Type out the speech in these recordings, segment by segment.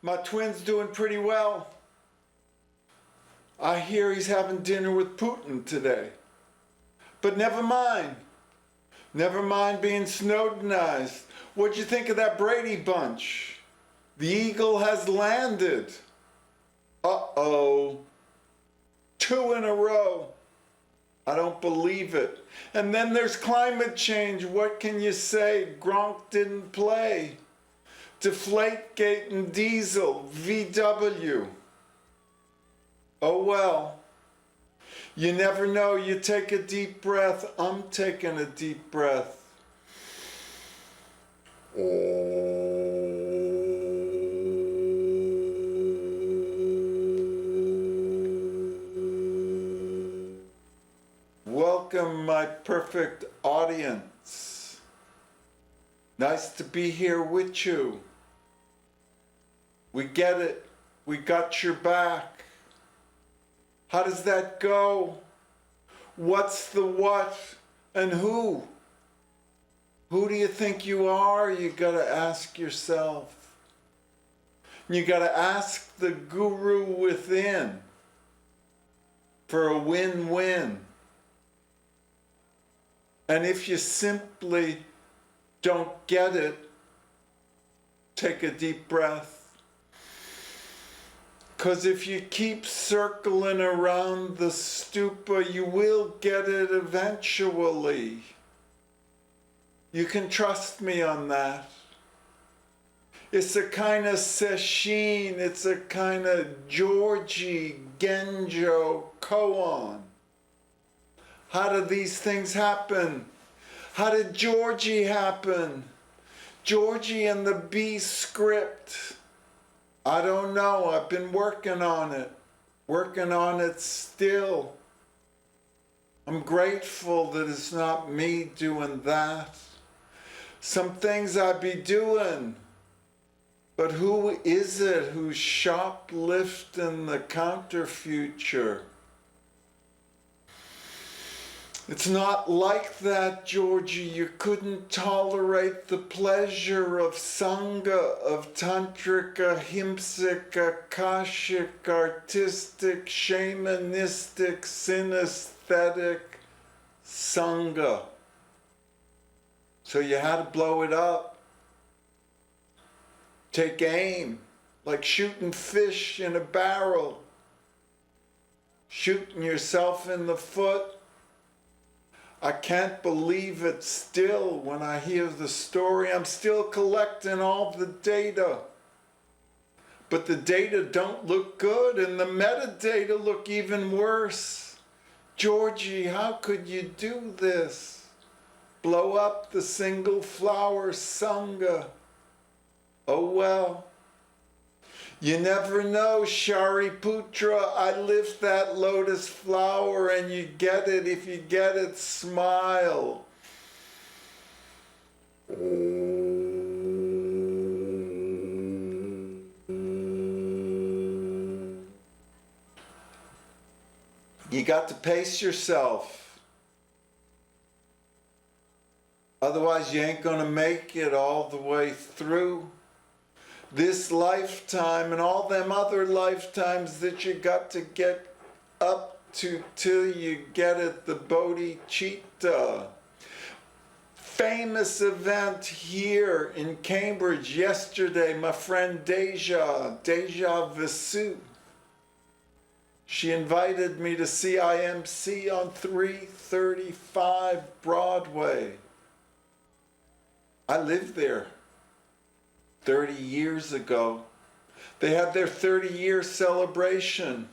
My twin's doing pretty well. I hear he's having dinner with Putin today. But never mind. Never mind being Snowdenized. What'd you think of that Brady bunch? The eagle has landed. Uh-oh. 2 in a row. I don't believe it. And then there's climate change. What can you say? Gronk didn't play. Deflategate and Diesel, VW. Oh well. You never know. You take a deep breath. I'm taking a deep breath. Welcome, my perfect audience. Nice to be here with you. We get it. We got your back. How does that go? What's the what and who? Who do you think you are? You gotta ask yourself. You gotta ask the guru within for a win-win. And if you simply don't get it, take a deep breath. Because if you keep circling around the stupa, you will get it eventually. You can trust me on that. It's a kind of sesshin, it's a kind of Georgie Genjo koan. How do these things happen? How did Georgie happen? Georgie and the B script. I don't know. I've been working on it still. I'm grateful that it's not me doing that. Some things I'd be doing, but who is it who's shoplifting the counterfuture? It's not like that, Georgie. You couldn't tolerate the pleasure of Sangha, of Tantric, Ahimsic, Akashic, artistic, shamanistic, synesthetic Sangha. So you had to blow it up. Take aim, like shooting fish in a barrel. Shooting yourself in the foot. I can't believe it still when I hear the story. I'm still collecting all the data. But the data don't look good and the metadata look even worse. Georgie, how could you do this? Blow up the single flower Sangha. Oh well. You never know, Shariputra. I lift that lotus flower and you get it. If you get it, smile. You got to pace yourself. Otherwise, you ain't gonna make it all the way through. This lifetime and all them other lifetimes that you got to get up to till you get it, the bodhicitta. Famous event here in Cambridge yesterday, my friend Deja Visu. She invited me to see IMC on 335 Broadway. I lived there 30 years ago. They had their 30-year celebration.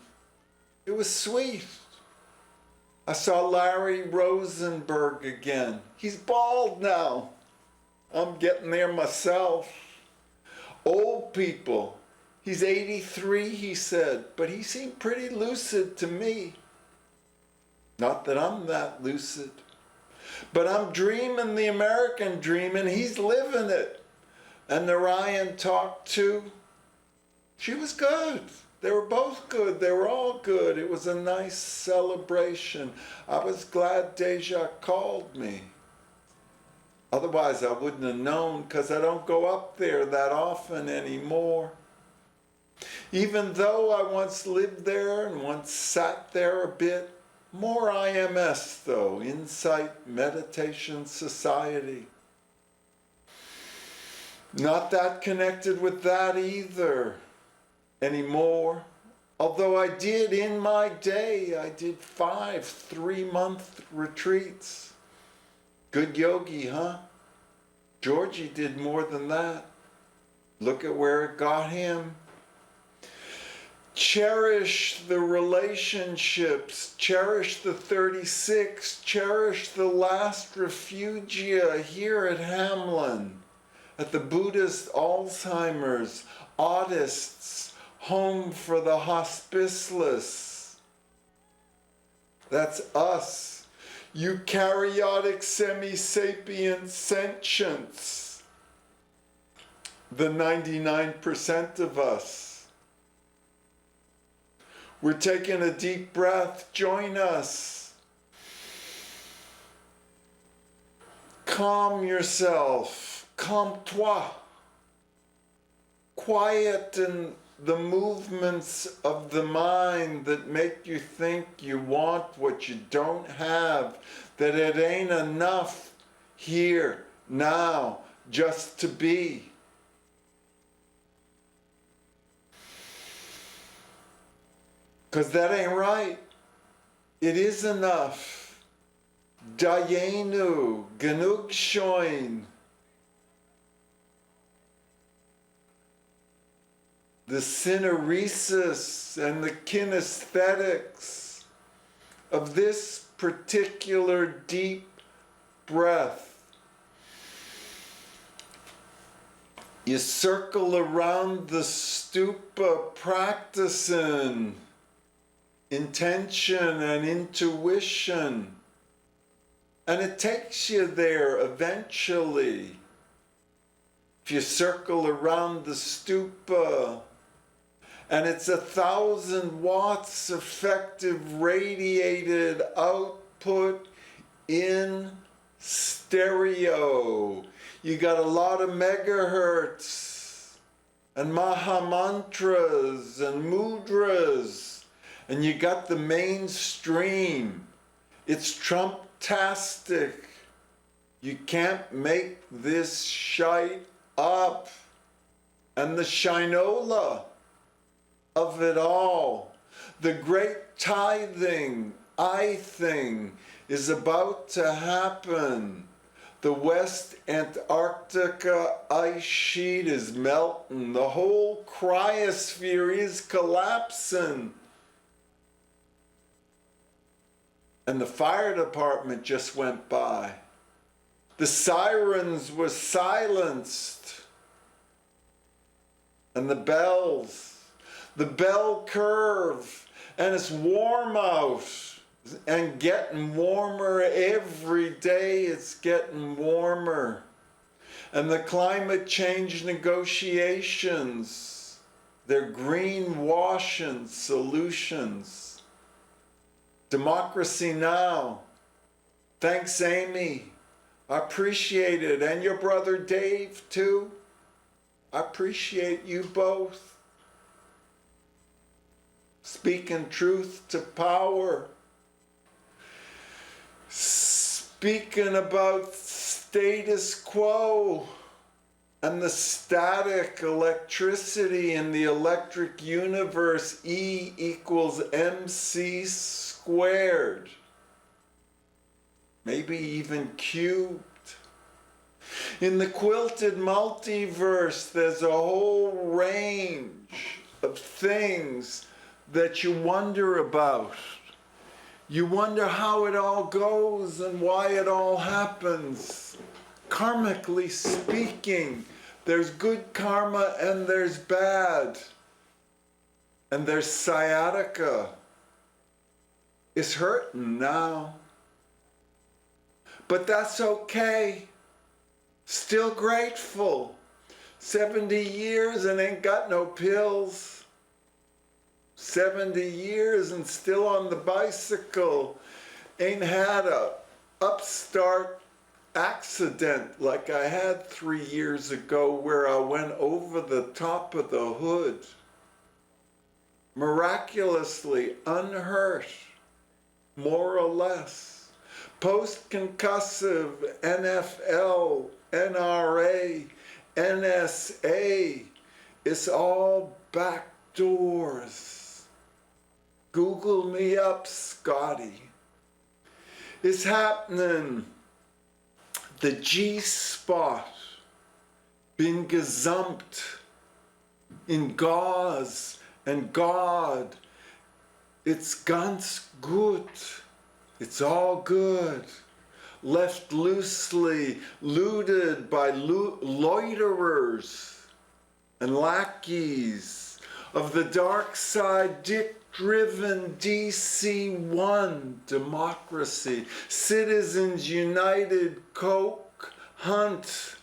It was sweet. I saw Larry Rosenberg again. He's bald now. I'm getting there myself. Old people. He's 83, he said, but he seemed pretty lucid to me. Not that I'm that lucid. But I'm dreaming the American dream, and he's living it. And Narayan talked too. She was good. They were both good. They were all good. It was a nice celebration. I was glad Deja called me. Otherwise, I wouldn't have known, because I don't go up there that often anymore. Even though I once lived there and once sat there a bit, more IMS though, Insight Meditation Society. Not that connected with that either anymore. Although I did in my day, I did 5 3-month retreats. Good yogi, huh? Georgie did more than that. Look at where it got him. Cherish the relationships, cherish the 36, cherish the last refugia here at Hamlin, at the Buddhist Alzheimer's, Audists, Home for the Hospiceless. That's us, eukaryotic semi-sapient sentients, the 99% of us. We're taking a deep breath. Join us. Calm yourself. Calme-toi. Quieten the movements of the mind that make you think you want what you don't have, that it ain't enough here, now, just to be. Because that ain't right. It is enough. Dayenu, genug shoin. The syneresis and the kinesthetics of this particular deep breath. You circle around the stupa practicing intention and intuition, and it takes you there eventually. If you circle around the stupa, and it's 1,000 watts effective radiated output in stereo. You got a lot of megahertz and maha mantras and mudras. And you got the mainstream. It's Trump-tastic. You can't make this shite up. And the shinola of it all, the great tithing, I think, is about to happen. The West Antarctica ice sheet is melting. The whole cryosphere is collapsing. And the fire department just went by. The sirens were silenced. And the bells, the bell curve, and it's warm out and getting warmer every day. It's getting warmer. And the climate change negotiations, they're greenwashing solutions. Democracy Now! Thanks, Amy. I appreciate it. And your brother Dave, too. I appreciate you both. Speaking truth to power. Speaking about status quo and the static electricity in the electric universe, E equals MC squared, maybe even cubed. In the quilted multiverse, there's a whole range of things that you wonder about. You wonder how it all goes and why it all happens. Karmically speaking, there's good karma and there's bad. And there's sciatica. It's hurting now. But that's okay. Still grateful. 70 years and ain't got no pills. 70 years and still on the bicycle. Ain't had a upstart accident like I had 3 years ago where I went over the top of the hood. miraculously unhurt, more or less. Post-concussive, NFL, NRA, NSA, it's all back doors. Google me up, Scotty. It's happening. The G-spot, been gesumped in gauze and God. It's ganz gut. It's all good. Left loosely, looted by loiterers and lackeys of the dark side, dick-driven DC-1 democracy, Citizens United, Coke, Hunt,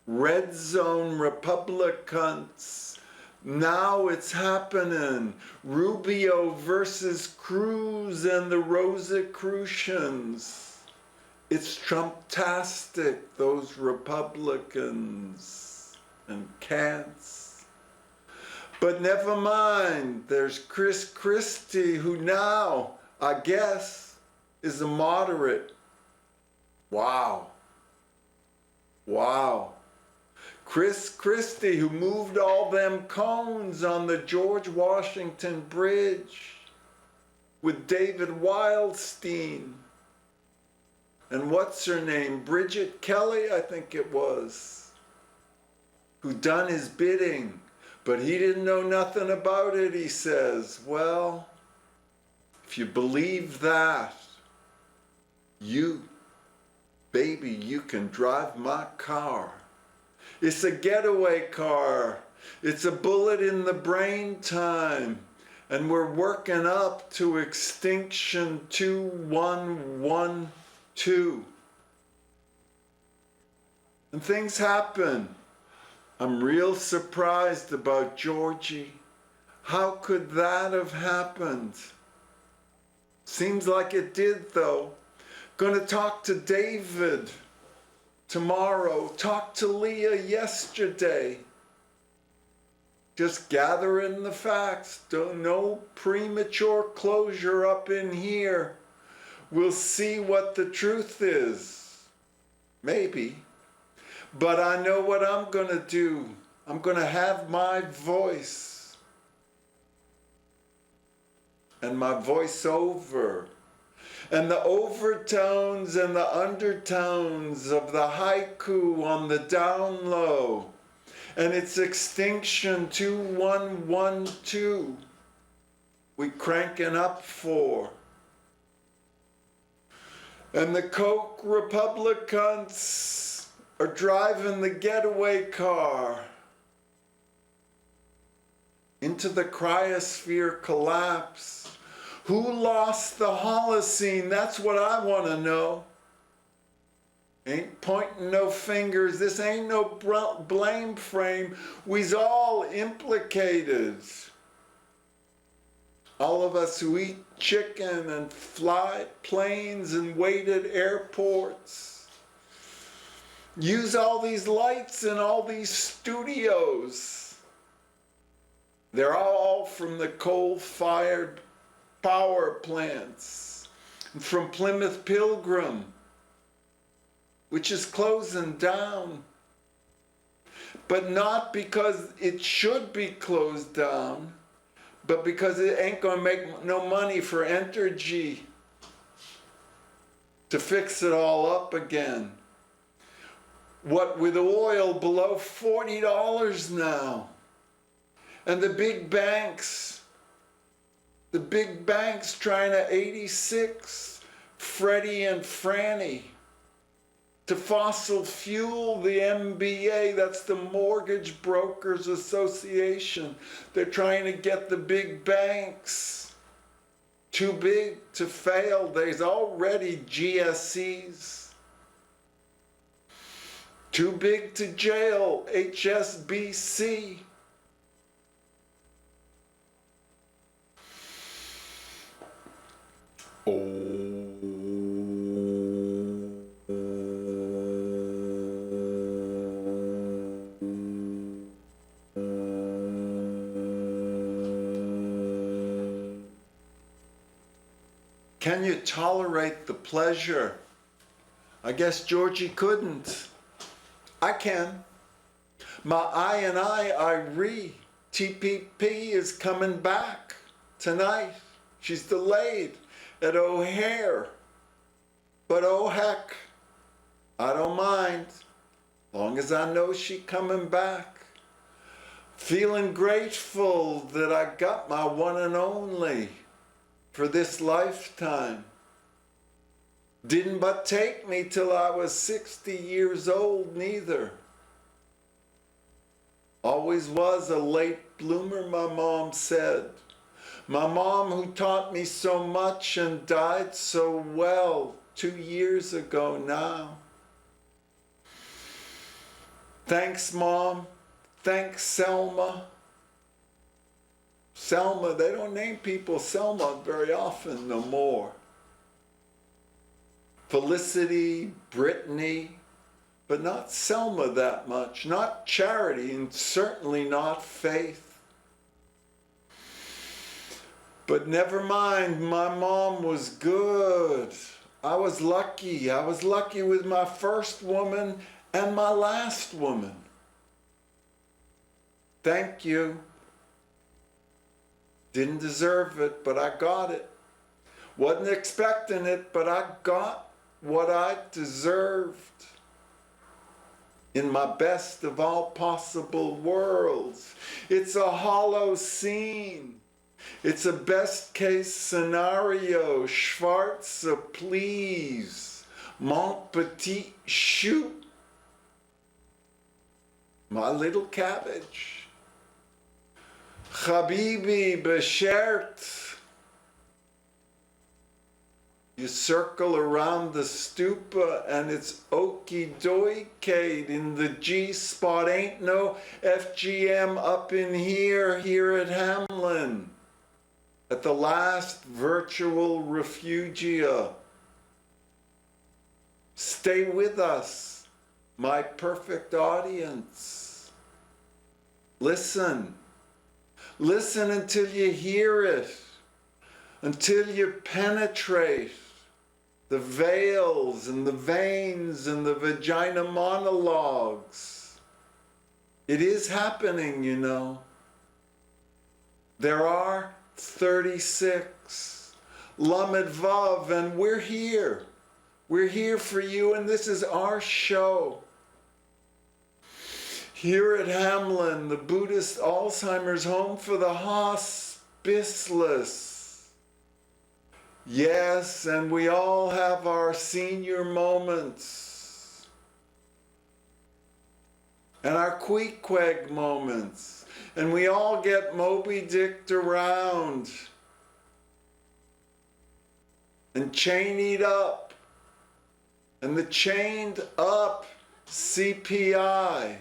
Red Zone Republicans. Now it's happening. Rubio versus Cruz and the Rosicrucians. It's Trump-tastic, those Republicans and cants. But never mind, there's Chris Christie, who now, I guess, is a moderate. Wow. Wow. Chris Christie, who moved all them cones on the George Washington Bridge with David Wildstein. And what's her name? Bridget Kelly, I think it was, who done his bidding. But he didn't know nothing about it, he says. Well, if you believe that, baby, you can drive my car. It's a getaway car. It's a bullet in the brain time. And we're working up to extinction 2112. And things happen. I'm real surprised about Georgie. How could that have happened? Seems like it did, though. Gonna talk to David tomorrow. Talked to Leah yesterday. Just gathering the facts. No premature closure up in here. We'll see what the truth is. Maybe. But I know what I'm gonna do. I'm gonna have my voice. And my voiceover. And the overtones and the undertones of the haiku on the down low. And it's extinction 2112. We cranking up for. And the Coke Republicans are driving the getaway car into the cryosphere collapse. Who lost the Holocene? That's what I want to know. Ain't pointing no fingers. This ain't no blame frame. We's all implicated. All of us who eat chicken and fly planes and wait at airports. Use all these lights in all these studios. They're all from the coal-fired power plants. From Plymouth Pilgrim, which is closing down. But not because it should be closed down, but because it ain't gonna make no money for Entergy to fix it all up again. What with oil below $40 now. And the big banks trying to 86 Freddie and Franny to fossil fuel the MBA, that's the Mortgage Brokers Association. They're trying to get the big banks too big to fail. There's already GSEs. Too big to jail, HSBC. Can you tolerate the pleasure? I guess Georgie couldn't. I can. My Irene, TPP is coming back tonight. She's delayed at O'Hare. But oh heck, I don't mind, long as I know she's coming back. Feeling grateful that I got my one and only for this lifetime. Didn't but take me till I was 60 years old neither. Always was a late bloomer, my mom said. My mom who taught me so much and died so well 2 years ago now. Thanks, Mom. Thanks, Selma. Selma, they don't name people Selma very often no more. Felicity, Brittany, but not Selma that much. Not Charity, and certainly not Faith. But never mind, my mom was good. I was lucky. I was lucky with my first woman and my last woman. Thank you. Didn't deserve it, but I got it. Wasn't expecting it, but I got what I deserved. In my best of all possible worlds. It's a hollow scene. It's a best case scenario. Schwarze, please. Mon petit chou. My little cabbage. Habibi beshert. You circle around the stupa and it's okie dokie in the G spot. Ain't no FGM up in here at Hamlin. At the last virtual refugia. Stay with us, my perfect audience. Listen. Listen until you hear it, until you penetrate the veils and the veins and the vagina monologues. It is happening, you know. There are 36. Lamed Vav, and we're here. We're here for you, and this is our show. Here at Hamlin, the Buddhist Alzheimer's home for the hospiceless. Yes, and we all have our senior moments. And our queequeg moments. And we all get Moby-Dicked around and chained up. And the chained up CPI.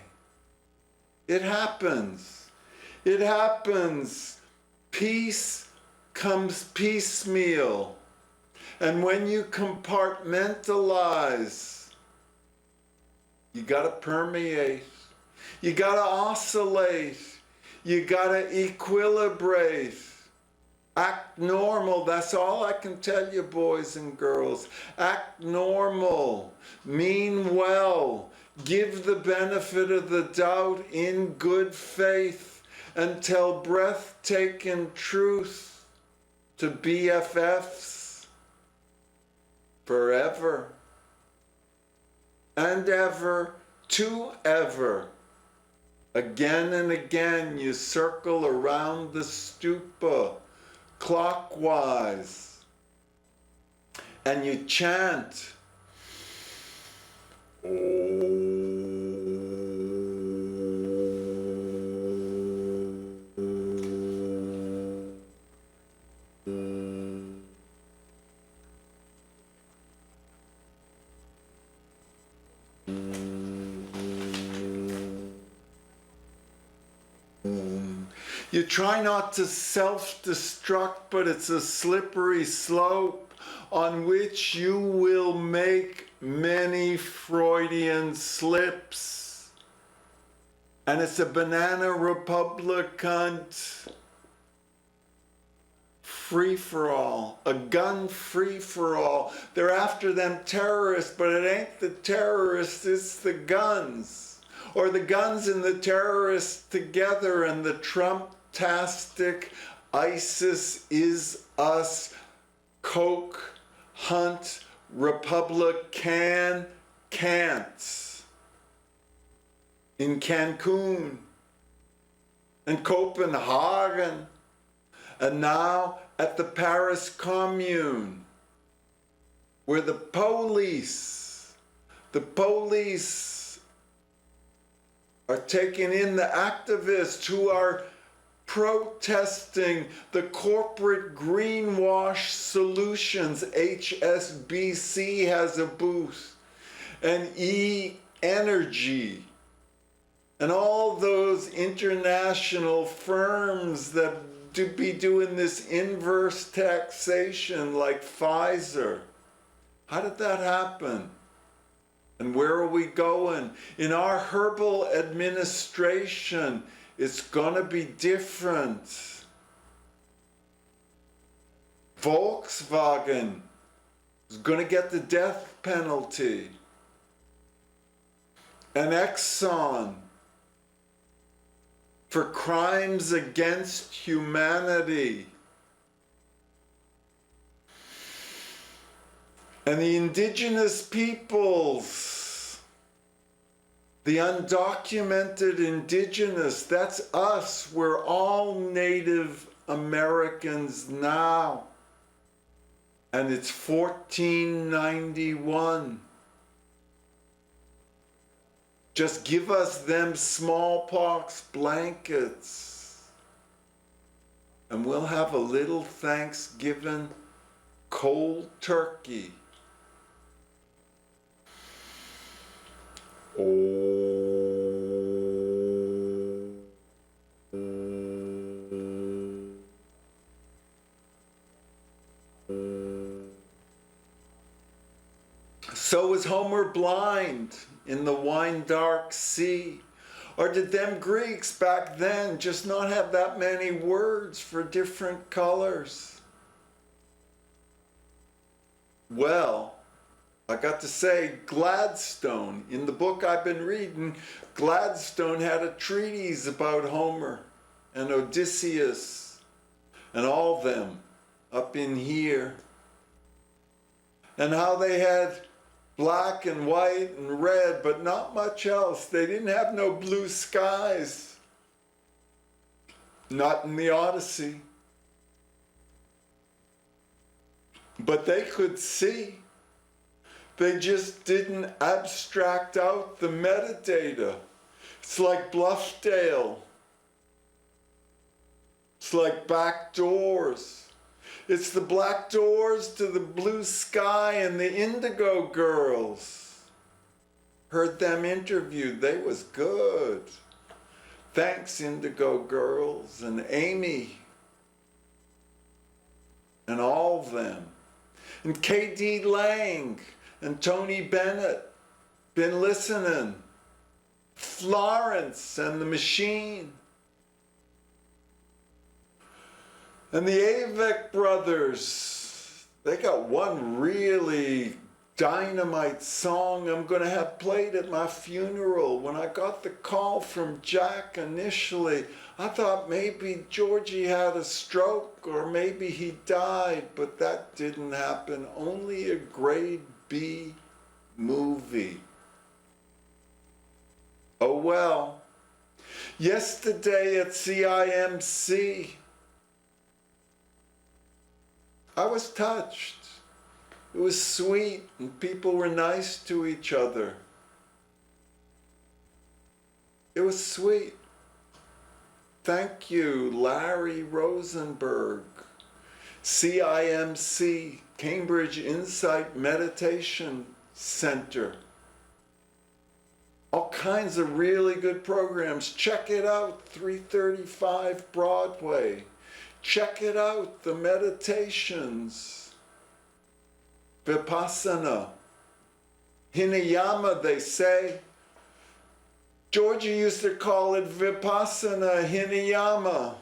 It happens. It happens. Peace comes piecemeal. And when you compartmentalize, you gotta permeate. You gotta oscillate. You gotta equilibrate. Act normal. That's all I can tell you, boys and girls. Act normal. Mean well. Give the benefit of the doubt in good faith and tell breathtaking truth to BFFs forever and ever to ever. Again and again you circle around the stupa clockwise and you chant, You try not to self-destruct, but it's a slippery slope on which you will make many Freudian slips. And it's a banana republic cunt. free-for-all, a gun free-for-all. They're after them terrorists, but it ain't the terrorists, it's the guns. Or the guns and the terrorists together, and the Trump-tastic ISIS is us, Coke, Hunt, Republican, can't. In Cancun, in Copenhagen, and now at the Paris Commune, where the police are taking in the activists who are protesting the corporate greenwash solutions. HSBC has a booth, and E-Energy, and all those international firms that be doing this inverse taxation like Pfizer. How did that happen? And where are we going? In our herbal administration, it's gonna be different. Volkswagen is gonna get the death penalty. And Exxon for crimes against humanity. And the indigenous peoples, the undocumented indigenous, that's us. We're all Native Americans now. And it's 1491. Just give us them smallpox blankets, and we'll have a little Thanksgiving cold turkey. So was Homer blind in the wine-dark sea? Or did them Greeks back then just not have that many words for different colors? Well, I got to say, Gladstone, in the book I've been reading, Gladstone had a treatise about Homer and Odysseus and all them up in here, and how they had black and white and red, but not much else. They didn't have no blue skies. Not in the Odyssey. But they could see. They just didn't abstract out the metadata. It's like Bluffdale. It's like back doors. It's the black doors to the blue sky and the Indigo Girls. Heard them interviewed. They was good. Thanks, Indigo Girls and Amy and all of them. And K.D. Lang and Tony Bennett. Been listening. Florence and the Machine. And the Avett Brothers, they got one really dynamite song I'm going to have played at my funeral. When I got the call from Jack initially, I thought maybe Georgie had a stroke or maybe he died, but that didn't happen. Only a grade B movie. Oh well. Yesterday at CIMC, I was touched. It was sweet, and people were nice to each other. It was sweet. Thank you, Larry Rosenberg, CIMC, Cambridge Insight Meditation Center. All kinds of really good programs. Check it out, 335 Broadway. Check it out, the meditations. Vipassana. Hinayama, they say. Georgia used to call it Vipassana Hinayama.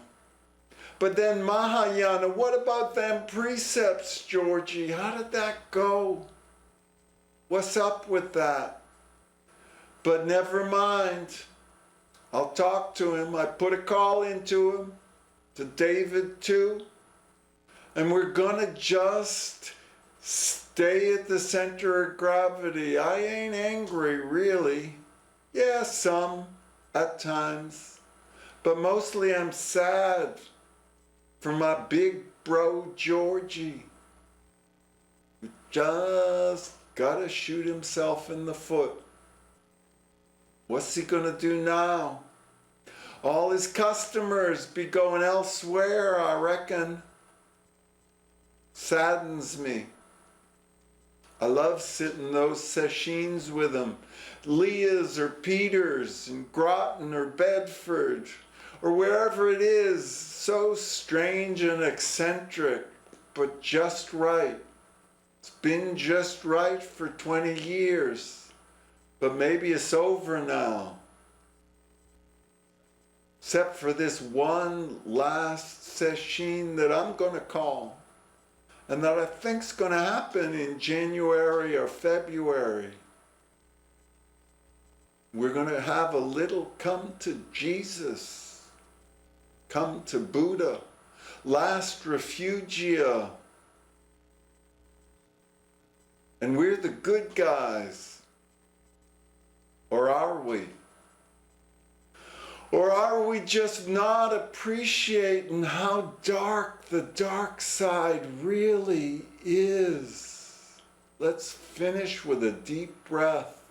But then Mahayana, what about them precepts, Georgie? How did that go? What's up with that? But never mind. I'll talk to him. I put a call into him, to David too. And we're gonna just stay at the center of gravity. I ain't angry, really. Yeah, some, at times. But mostly I'm sad for my big bro, Georgie, who just gotta shoot himself in the foot. What's he gonna do now? All his customers be going elsewhere, I reckon. Saddens me. I love sitting those sessions with him. Leah's or Peter's in Groton or Bedford or wherever it is. So strange and eccentric, but just right. It's been just right for 20 years, but maybe it's over now. Except for this one last session that I'm gonna call, and that I think's gonna happen in January or February. We're gonna have a little come to Jesus, come to Buddha, last refugia. And we're the good guys. Or are we? Or are we just not appreciating how dark the dark side really is? Let's finish with a deep breath.